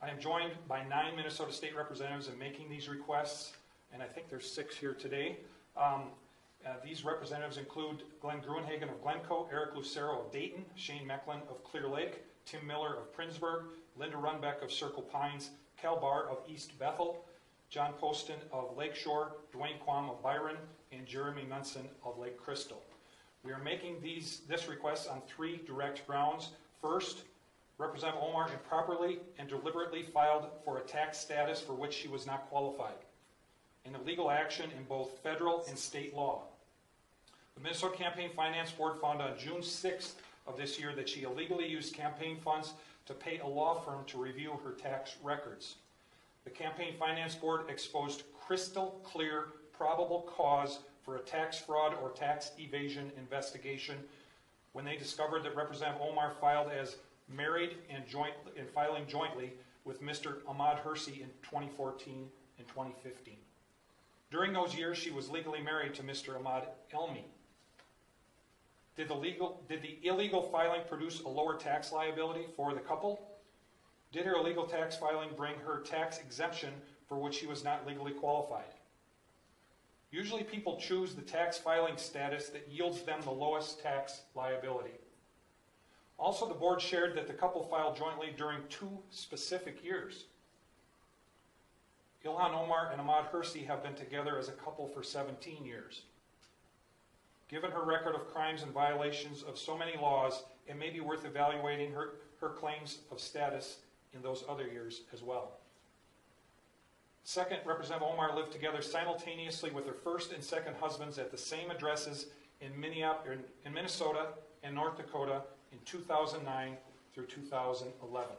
I am joined by 9 Minnesota State representatives in making these requests, and I think there's 6 here today. These representatives include Glenn Gruenhagen of Glencoe, Eric Lucero of Dayton, Shane Mecklin of Clear Lake, Tim Miller of Princeburg, Linda Runbeck of Circle Pines, Cal Barr of East Bethel, John Poston of Lakeshore, Dwayne Quam of Byron, and Jeremy Munson of Lake Crystal. We are making this request on 3 direct grounds. First, Representative Omar improperly and deliberately filed for a tax status for which she was not qualified, an illegal action in both federal and state law. The Minnesota Campaign Finance Board found on June 6th of this year that she illegally used campaign funds to pay a law firm to review her tax records. The Campaign Finance Board exposed crystal clear probable cause for a tax fraud or tax evasion investigation when they discovered that Representative Omar filed as married and filing jointly with Mr. Ahmad Hersey in 2014 and 2015. During those years, she was legally married to Mr. Ahmad Elmi. Did the illegal filing produce a lower tax liability for the couple? Did her illegal tax filing bring her tax exemption for which she was not legally qualified? Usually people choose the tax filing status that yields them the lowest tax liability. Also, the board shared that the couple filed jointly during 2 specific years. Ilhan Omar and Ahmad Hersey have been together as a couple for 17 years. Given her record of crimes and violations of so many laws, it may be worth evaluating her claims of status in those other years as well. Second, Representative Omar lived together simultaneously with her first and second husbands at the same addresses in Minnesota and North Dakota in 2009 through 2011.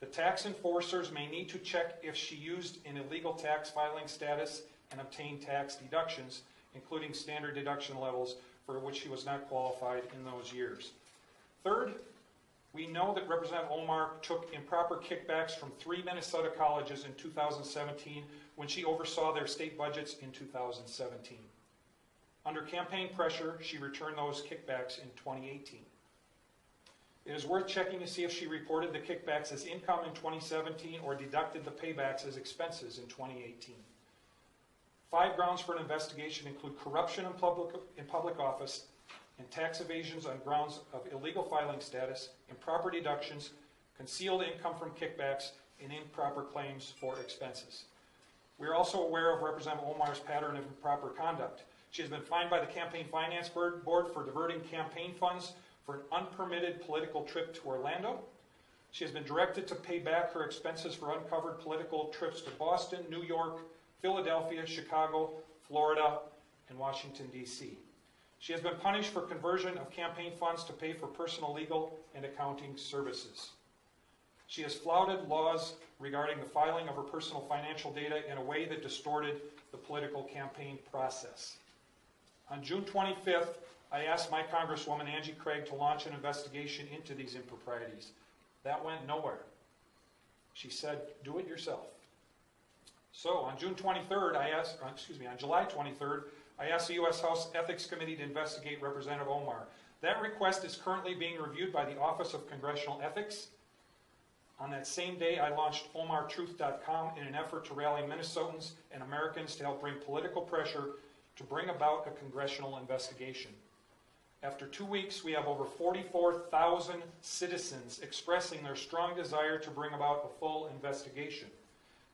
The tax enforcers may need to check if she used an illegal tax filing status and obtained tax deductions, including standard deduction levels for which she was not qualified in those years. Third, we know that Representative Omar took improper kickbacks from 3 Minnesota colleges in 2017 when she oversaw their state budgets in 2017. Under campaign pressure, she returned those kickbacks in 2018. It is worth checking to see if she reported the kickbacks as income in 2017 or deducted the paybacks as expenses in 2018. 5 grounds for an investigation include corruption in public office and tax evasions on grounds of illegal filing status, improper deductions, concealed income from kickbacks, and improper claims for expenses. We are also aware of Representative Omar's pattern of improper conduct. She has been fined by the Campaign Finance Board for diverting campaign funds for an unpermitted political trip to Orlando. She has been directed to pay back her expenses for uncovered political trips to Boston, New York, Philadelphia, Chicago, Florida, and Washington, D.C. She has been punished for conversion of campaign funds to pay for personal legal and accounting services. She has flouted laws regarding the filing of her personal financial data in a way that distorted the political campaign process. On June 25th, I asked my Congresswoman Angie Craig to launch an investigation into these improprieties. That went nowhere. She said, do it yourself. So on July 23rd, I asked the U.S. House Ethics Committee to investigate Representative Omar. That request is currently being reviewed by the Office of Congressional Ethics. On that same day, I launched OmarTruth.com in an effort to rally Minnesotans and Americans to help bring political pressure to bring about a congressional investigation. After 2 weeks, we have over 44,000 citizens expressing their strong desire to bring about a full investigation,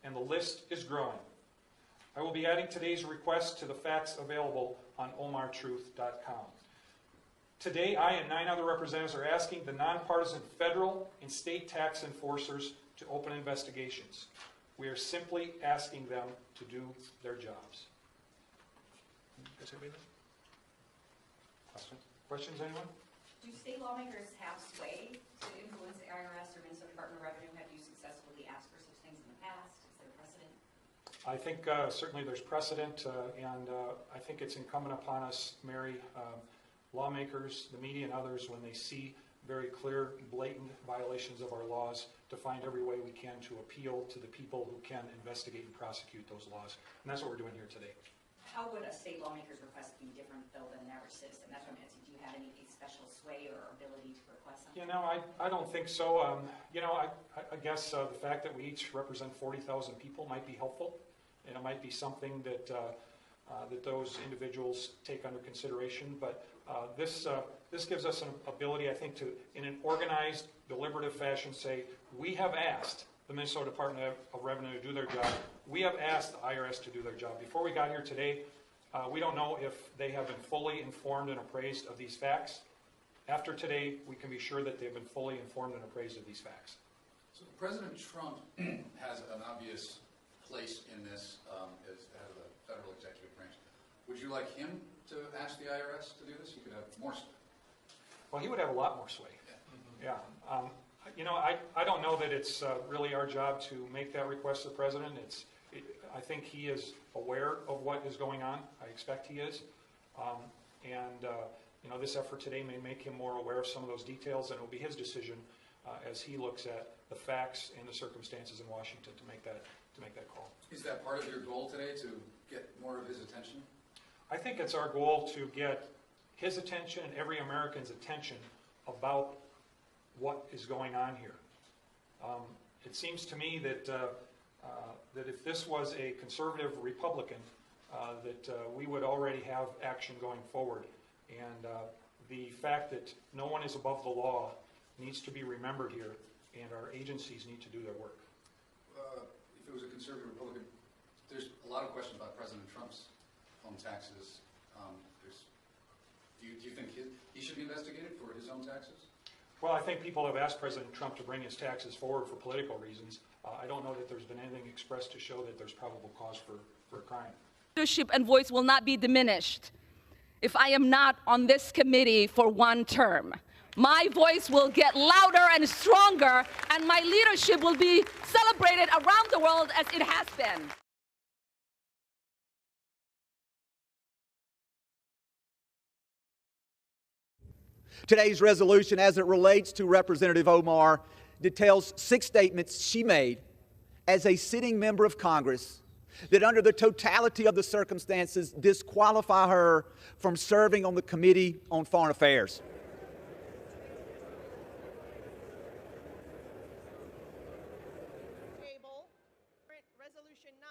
and the list is growing. I will be adding today's request to the facts available on OmarTruth.com. Today, I and 9 other representatives are asking the nonpartisan federal and state tax enforcers to open investigations. We are simply asking them to do their jobs. Questions, anyone? Do state lawmakers have sway to influence the IRS or Minnesota Department of Revenue? Have you successfully asked for such things in the past? Is there precedent? I think certainly there's precedent, and I think it's incumbent upon us, Mary, lawmakers, the media, and others, when they see very clear, blatant violations of our laws, to find every way we can to appeal to the people who can investigate and prosecute those laws. And that's what we're doing here today. How would a state lawmaker's request be different, though, than an average citizen? That's what I'm asking. Do you have any special sway or ability to request something? You know, I don't think so. You know, I guess the fact that we each represent 40,000 people might be helpful, and it might be something that that those individuals take under consideration. But this gives us an ability, I think, to, in an organized, deliberative fashion, say, we have asked the Minnesota Department of Revenue to do their job. We have asked the IRS to do their job. Before we got here today, we don't know if they have been fully informed and appraised of these facts. After today, we can be sure that they've been fully informed and appraised of these facts. So President Trump has an obvious place in this as head of the federal executive branch. Would you like him to ask the IRS to do this? He could have more sway. Well, he would have a lot more sway. Yeah. You know, I don't know that it's really our job to make that request to the president. I think he is aware of what is going on. I expect he is. You know, this effort today may make him more aware of some of those details, and it will be his decision as he looks at the facts and the circumstances in Washington to make that call. Is that part of your goal today, to get more of his attention? I think it's our goal to get his attention and every American's attention about what is going on here. It seems to me that that if this was a conservative Republican, that we would already have action going forward. And the fact that no one is above the law needs to be remembered here, and our agencies need to do their work. If it was a conservative Republican, there's a lot of questions about President Trump's home taxes. Do you think he should be investigated for his own taxes? Well, I think people have asked President Trump to bring his taxes forward for political reasons. I don't know that there's been anything expressed to show that there's probable cause for a crime. Leadership and voice will not be diminished if I am not on this committee for one term. My voice will get louder and stronger, and my leadership will be celebrated around the world as it has been. Today's resolution, as it relates to Representative Omar, details 6 statements she made as a sitting member of Congress that, under the totality of the circumstances, disqualify her from serving on the Committee on Foreign Affairs. Resolution 9,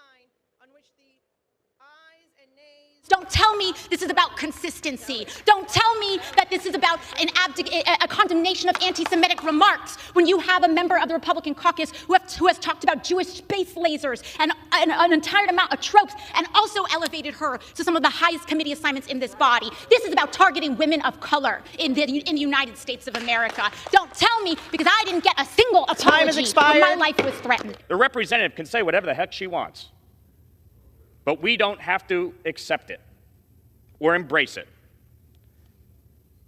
on which the ayes and nays. Don't tell me this is about consistency. Don't tell me that this is about a condemnation of anti-Semitic remarks when you have a member of the Republican caucus who has talked about Jewish space lasers and an entire amount of tropes, and also elevated her to some of the highest committee assignments in this body. This is about targeting women of color in the United States of America. Don't tell me, because I didn't get a single apology when my life was threatened. The representative can say whatever the heck she wants, but we don't have to accept it or embrace it.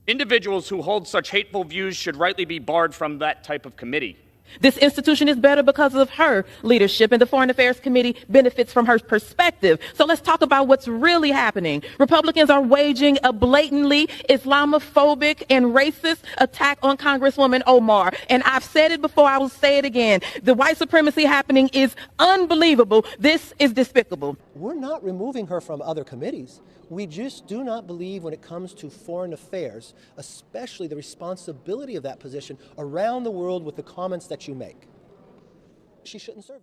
Individuals who hold such hateful views should rightly be barred from that type of committee. This institution is better because of her leadership, and the Foreign Affairs Committee benefits from her perspective. So let's talk about what's really happening. Republicans are waging a blatantly Islamophobic and racist attack on Congresswoman Omar. And I've said it before, I will say it again. The white supremacy happening is unbelievable. This is despicable. We're not removing her from other committees. We just do not believe, when it comes to foreign affairs, especially the responsibility of that position around the world with the comments that you make, she shouldn't serve.